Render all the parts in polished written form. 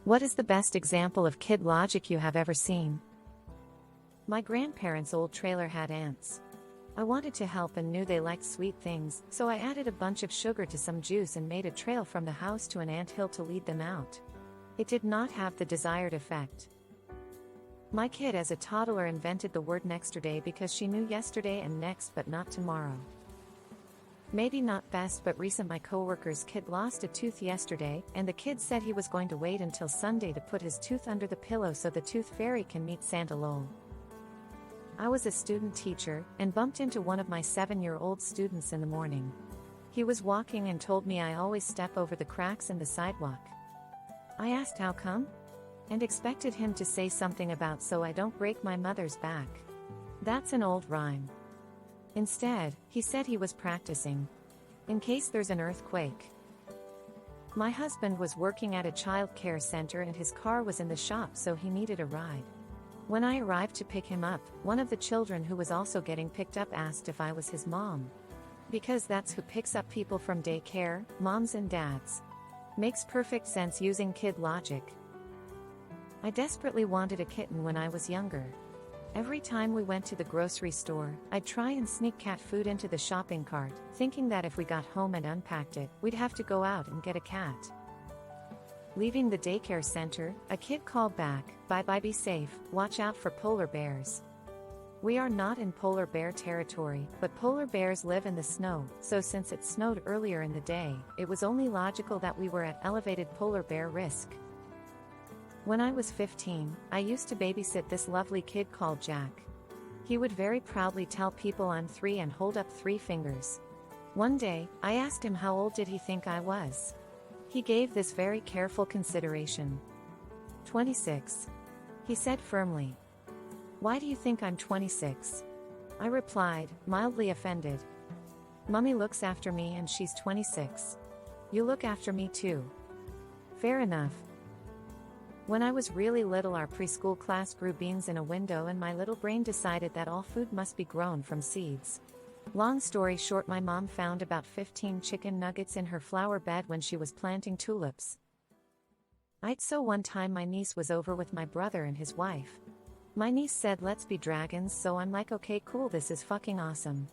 What is the best example of kid logic you have ever seen? My grandparents' old trailer had ants. I wanted to help and knew they liked sweet things, so I added a bunch of sugar to some juice and made a trail from the house to an anthill to lead them out. It did not have the desired effect. My kid as a toddler invented the word nexterday because she knew yesterday and next but not tomorrow. Maybe not best but recent. My coworker's kid lost a tooth yesterday, and the kid said he was going to wait until Sunday to put his tooth under the pillow so the tooth fairy can meet Santa lol. I was a student teacher, and bumped into one of my 7-year-old students in the morning. He was walking and told me I always step over the cracks in the sidewalk. I asked how come? And expected him to say something about so I don't break my mother's back. That's an old rhyme. Instead, he said he was practicing. In case there's an earthquake. My husband was working at a child care center and his car was in the shop, so he needed a ride. When I arrived to pick him up, one of the children who was also getting picked up asked if I was his mom. Because that's who picks up people from daycare, moms and dads. Makes perfect sense using kid logic. I desperately wanted a kitten when I was younger. Every time we went to the grocery store, I'd try and sneak cat food into the shopping cart, thinking that if we got home and unpacked it, we'd have to go out and get a cat. Leaving the daycare center, a kid called back, "Bye, be safe, watch out for polar bears." We are not in polar bear territory, but polar bears live in the snow, so since it snowed earlier in the day, it was only logical that we were at elevated polar bear risk. When I was 15, I used to babysit this lovely kid called Jack. He would very proudly tell people I'm 3 and hold up 3 fingers. One day, I asked him how old did he think I was. He gave this very careful consideration. 26. He said firmly. Why do you think I'm 26? I replied, mildly offended. Mummy looks after me and she's 26. You look after me too. Fair enough. When I was really little, our preschool class grew beans in a window and my little brain decided that all food must be grown from seeds. Long story short, my mom found about 15 chicken nuggets in her flower bed when she was planting tulips. So one time my niece was over with my brother and his wife. My niece said let's be dragons, so I'm like okay cool, this is fucking awesome.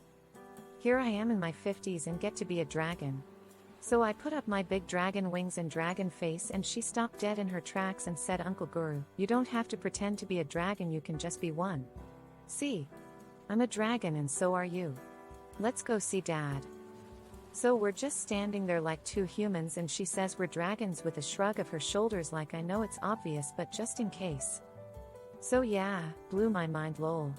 Here I am in my 50s and get to be a dragon. So I put up my big dragon wings and dragon face and she stopped dead in her tracks and said, Uncle Guru, you don't have to pretend to be a dragon, you can just be one. See? I'm a dragon and so are you. Let's go see Dad. So we're just standing there like 2 humans and she says we're dragons with a shrug of her shoulders like I know it's obvious but just in case. So yeah, blew my mind lol.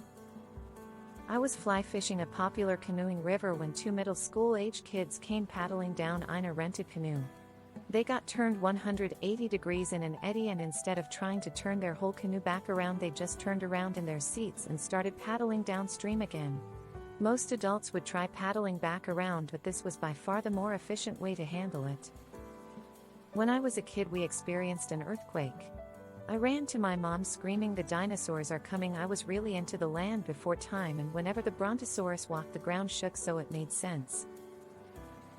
I was fly fishing a popular canoeing river when 2 middle school age kids came paddling down in a rented canoe. They got turned 180 degrees in an eddy and instead of trying to turn their whole canoe back around, they just turned around in their seats and started paddling downstream again. Most adults would try paddling back around, but this was by far the more efficient way to handle it. When I was a kid, we experienced an earthquake. I ran to my mom screaming the dinosaurs are coming. I was really into the land before time, and whenever the brontosaurus walked the ground shook, so it made sense.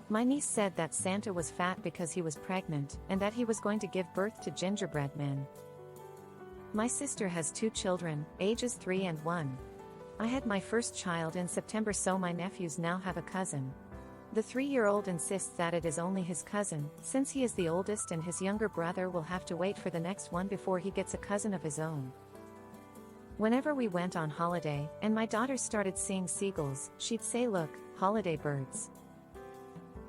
My niece said that Santa was fat because he was pregnant, and that he was going to give birth to gingerbread men. My sister has 2 children, ages 3 and 1. I had my first child in September, so my nephews now have a cousin. The 3-year-old insists that it is only his cousin, since he is the oldest and his younger brother will have to wait for the next one before he gets a cousin of his own. Whenever we went on holiday, and my daughter started seeing seagulls, she'd say, look, holiday birds.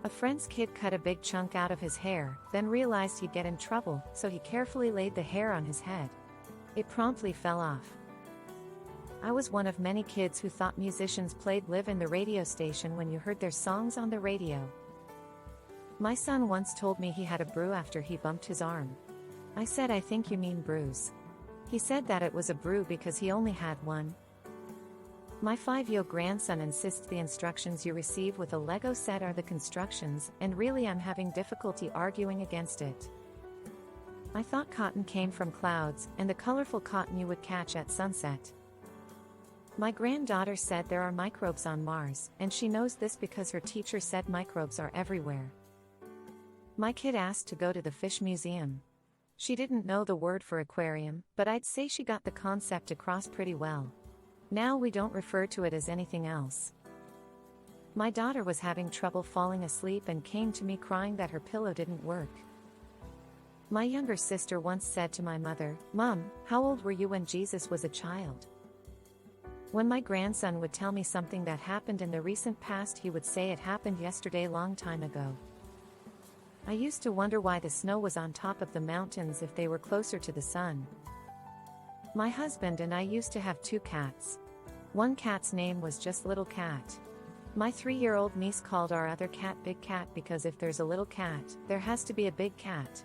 A friend's kid cut a big chunk out of his hair, then realized he'd get in trouble, so he carefully laid the hair on his head. It promptly fell off. I was one of many kids who thought musicians played live in the radio station when you heard their songs on the radio. My son once told me he had a brew after he bumped his arm. I said, I think you mean bruise. He said that it was a brew because he only had one. My 5-year-old grandson insists the instructions you receive with a Lego set are the constructions, and really I'm having difficulty arguing against it. I thought cotton came from clouds, and the colorful cotton you would catch at sunset. My granddaughter said there are microbes on Mars, and she knows this because her teacher said microbes are everywhere. My kid asked to go to the fish museum. She didn't know the word for aquarium, but I'd say she got the concept across pretty well. Now we don't refer to it as anything else. My daughter was having trouble falling asleep and came to me crying that her pillow didn't work. My younger sister once said to my mother, "Mom, how old were you when Jesus was a child?" When my grandson would tell me something that happened in the recent past, he would say it happened yesterday, long time ago. I used to wonder why the snow was on top of the mountains if they were closer to the sun. My husband and I used to have 2 cats. One cat's name was just Little Cat. My 3-year-old niece called our other cat Big Cat because if there's a little cat, there has to be a big cat.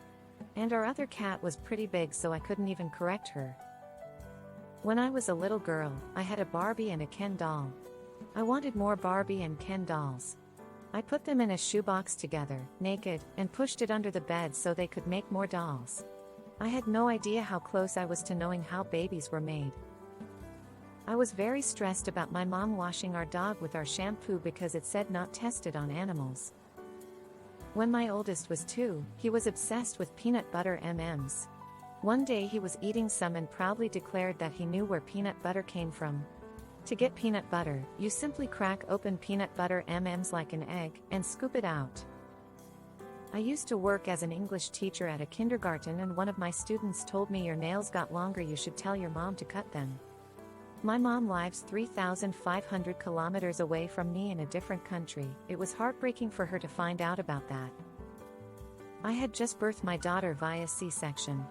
And our other cat was pretty big, so I couldn't even correct her. When I was a little girl, I had a Barbie and a Ken doll. I wanted more Barbie and Ken dolls. I put them in a shoebox together, naked, and pushed it under the bed so they could make more dolls. I had no idea how close I was to knowing how babies were made. I was very stressed about my mom washing our dog with our shampoo because it said not tested on animals. When my oldest was 2, he was obsessed with peanut butter M&Ms. One day he was eating some and proudly declared that he knew where peanut butter came from. To get peanut butter, you simply crack open peanut butter M&Ms like an egg, and scoop it out. I used to work as an English teacher at a kindergarten, and one of my students told me, "Your nails got longer, you should tell your mom to cut them." My mom lives 3,500 kilometers away from me in a different country. It was heartbreaking for her to find out about that. I had just birthed my daughter via C-section.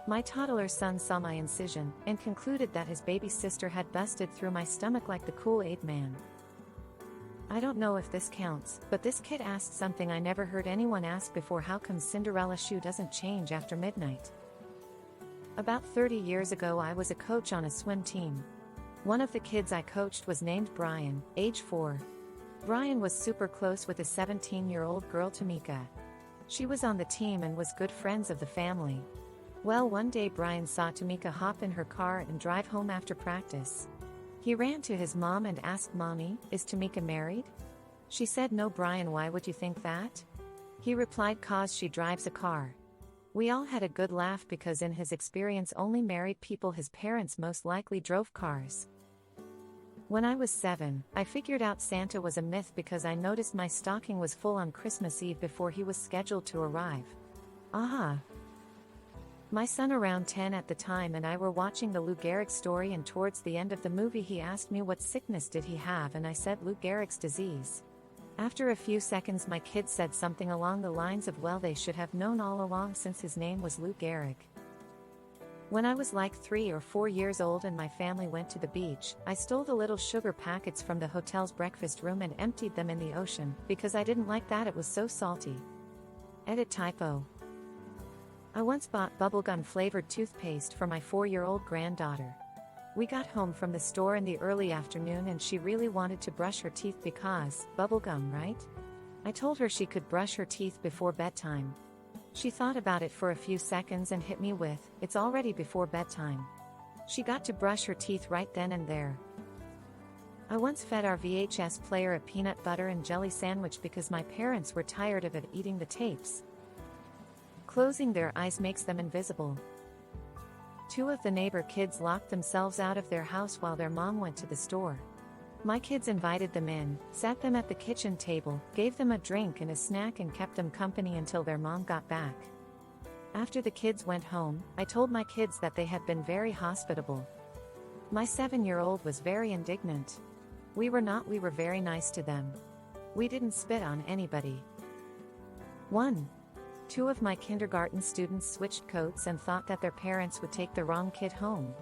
My toddler son saw my incision, and concluded that his baby sister had busted through my stomach like the Kool-Aid man. I don't know if this counts, but this kid asked something I never heard anyone ask before: how come Cinderella's shoe doesn't change after midnight? About 30 years ago, I was a coach on a swim team. One of the kids I coached was named Brian, age 4. Brian was super close with a 17-year-old girl, Tamika. She was on the team and was good friends of the family. Well, one day Brian saw Tamika hop in her car and drive home after practice. He ran to his mom and asked, "Mommy, is Tamika married?" She said, "No." Brian, "Why would you think that?" He replied, "'Cause she drives a car." We all had a good laugh because in his experience only married people his parents most likely drove cars. When I was 7, I figured out Santa was a myth because I noticed my stocking was full on Christmas Eve before he was scheduled to arrive. Aha! My son, around 10 at the time, and I were watching the Lou Gehrig's story, and towards the end of the movie he asked me what sickness did he have, and I said Lou Gehrig's disease. After a few seconds my kid said something along the lines of, "Well, they should have known all along since his name was Lou Gehrig." When I was like 3 or 4 years old and my family went to the beach, I stole the little sugar packets from the hotel's breakfast room and emptied them in the ocean, because I didn't like that it was so salty. Edit typo. I once bought bubblegum flavored toothpaste for my 4-year-old granddaughter. We got home from the store in the early afternoon and she really wanted to brush her teeth because, bubblegum, right? I told her she could brush her teeth before bedtime. She thought about it for a few seconds and hit me with, "It's already before bedtime." She got to brush her teeth right then and there. I once fed our VHS player a peanut butter and jelly sandwich because my parents were tired of it eating the tapes. Closing their eyes makes them invisible. 2 of the neighbor kids locked themselves out of their house while their mom went to the store. My kids invited them in, sat them at the kitchen table, gave them a drink and a snack, and kept them company until their mom got back. After the kids went home, I told my kids that they had been very hospitable. My 7-year-old was very indignant. We were very nice to them. We didn't spit on anybody. 1. 2 of my kindergarten students switched coats and thought that their parents would take the wrong kid home.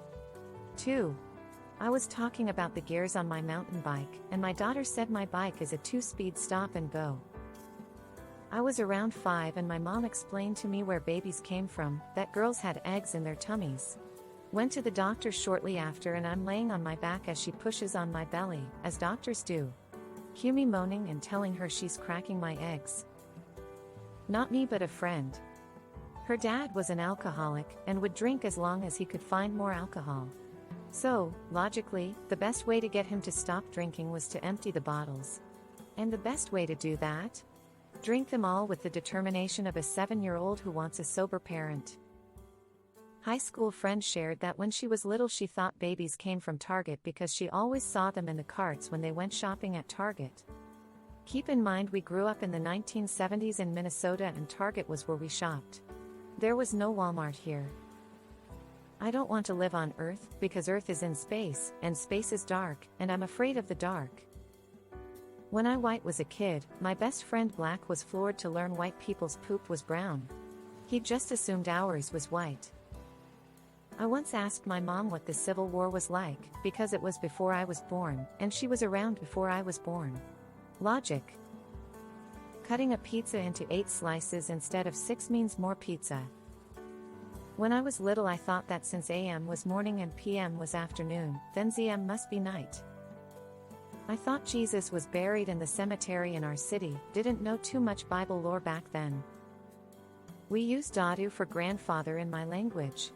2. I was talking about the gears on my mountain bike, and my daughter said my bike is a 2-speed stop and go. I was around 5 and my mom explained to me where babies came from, that girls had eggs in their tummies. Went to the doctor shortly after and I'm laying on my back as she pushes on my belly, as doctors do. Cue me moaning and telling her she's cracking my eggs. Not me but a friend. Her dad was an alcoholic, and would drink as long as he could find more alcohol. So, logically, the best way to get him to stop drinking was to empty the bottles. And the best way to do that? Drink them all with the determination of a 7-year-old who wants a sober parent. High school friend shared that when she was little she thought babies came from Target because she always saw them in the carts when they went shopping at Target. Keep in mind we grew up in the 1970s in Minnesota and Target was where we shopped. There was no Walmart here. I don't want to live on Earth, because Earth is in space, and space is dark, and I'm afraid of the dark. When I White was a kid, my best friend Black was floored to learn white people's poop was brown. He just assumed ours was white. I once asked my mom what the Civil War was like, because it was before I was born, and she was around before I was born. Logic. Cutting a pizza into 8 slices instead of 6 means more pizza. When I was little I thought that since AM was morning and PM was afternoon, then ZM must be night. I thought Jesus was buried in the cemetery in our city, didn't know too much Bible lore back then. We use Dadu for grandfather in my language.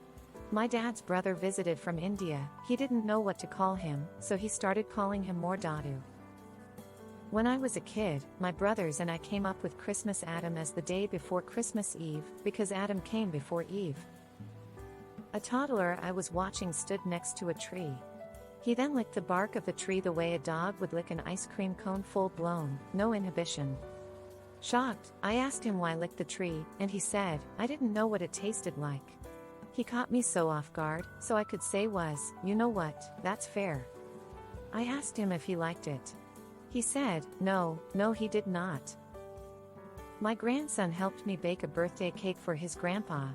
My dad's brother visited from India, he didn't know what to call him, so he started calling him more Dadu. When I was a kid, my brothers and I came up with Christmas Adam as the day before Christmas Eve, because Adam came before Eve. A toddler I was watching stood next to a tree. He then licked the bark of the tree the way a dog would lick an ice cream cone full blown, no inhibition. Shocked, I asked him why lick the tree, and he said, I didn't know what it tasted like. He caught me so off guard, so I could say was, you know what, that's fair. I asked him if he liked it. He said, no he did not. My grandson helped me bake a birthday cake for his grandpa.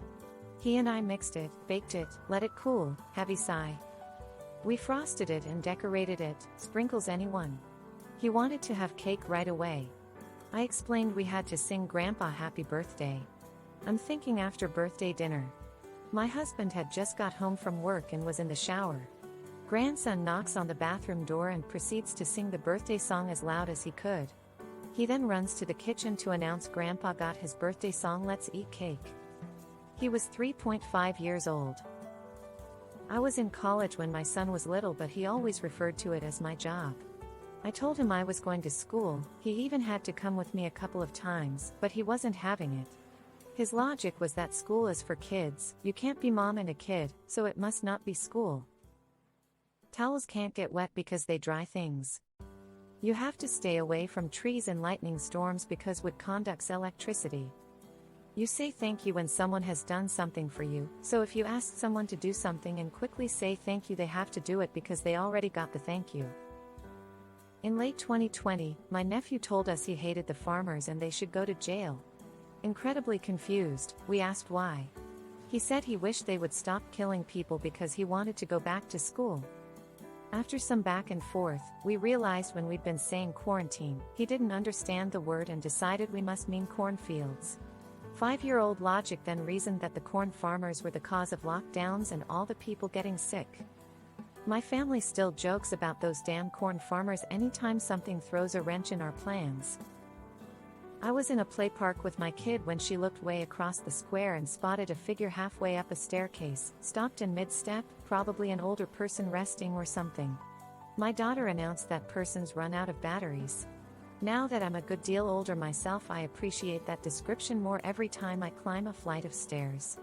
He and I mixed it, baked it, let it cool, heavy sigh. We frosted it and decorated it, sprinkles anyone. He wanted to have cake right away. I explained we had to sing Grandpa happy birthday. I'm thinking after birthday dinner. My husband had just got home from work and was in the shower. Grandson knocks on the bathroom door and proceeds to sing the birthday song as loud as he could. He then runs to the kitchen to announce Grandpa got his birthday song, let's eat cake. He was 3.5 years old. I was in college when my son was little, but he always referred to it as my job. I told him I was going to school, he even had to come with me a couple of times, but he wasn't having it. His logic was that school is for kids, you can't be mom and a kid, so it must not be school. Towels can't get wet because they dry things. You have to stay away from trees and lightning storms because wood conducts electricity. You say thank you when someone has done something for you, so if you ask someone to do something and quickly say thank you, they have to do it because they already got the thank you. In late 2020, my nephew told us he hated the farmers and they should go to jail. Incredibly confused, we asked why. He said he wished they would stop killing people because he wanted to go back to school. After some back and forth, we realized when we'd been saying quarantine, he didn't understand the word and decided we must mean cornfields. 5-year-old logic then reasoned that the corn farmers were the cause of lockdowns and all the people getting sick. My family still jokes about those damn corn farmers anytime something throws a wrench in our plans. I was in a play park with my kid when she looked way across the square and spotted a figure halfway up a staircase, stopped in mid-step, probably an older person resting or something. My daughter announced that person's run out of batteries. Now that I'm a good deal older myself, I appreciate that description more every time I climb a flight of stairs.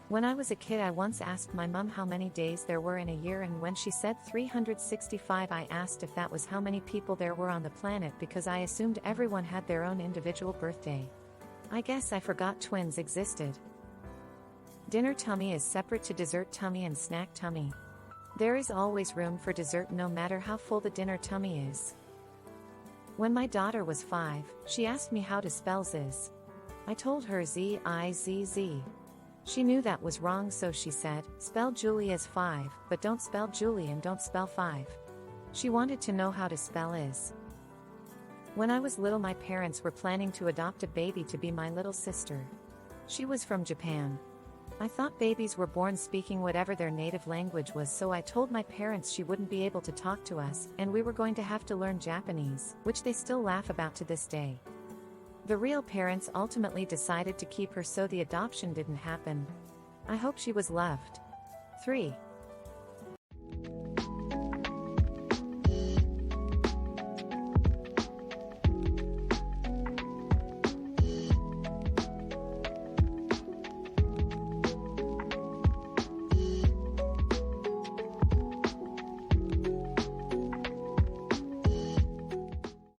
When I was a kid, I once asked my mom how many days there were in a year, and when she said 365, I asked if that was how many people there were on the planet because I assumed everyone had their own individual birthday. I guess I forgot twins existed. Dinner tummy is separate to dessert tummy and snack tummy. There is always room for dessert no matter how full the dinner tummy is. When my daughter was 5, she asked me how to spell Ziz. I told her Z-I-Z-Z. She knew that was wrong, so she said, spell Julie as 5, but don't spell Julie and don't spell 5. She wanted to know how to spell is. When I was little, my parents were planning to adopt a baby to be my little sister. She was from Japan. I thought babies were born speaking whatever their native language was, so I told my parents she wouldn't be able to talk to us, and we were going to have to learn Japanese, which they still laugh about to this day. The real parents ultimately decided to keep her, so the adoption didn't happen. I hope she was loved. 3.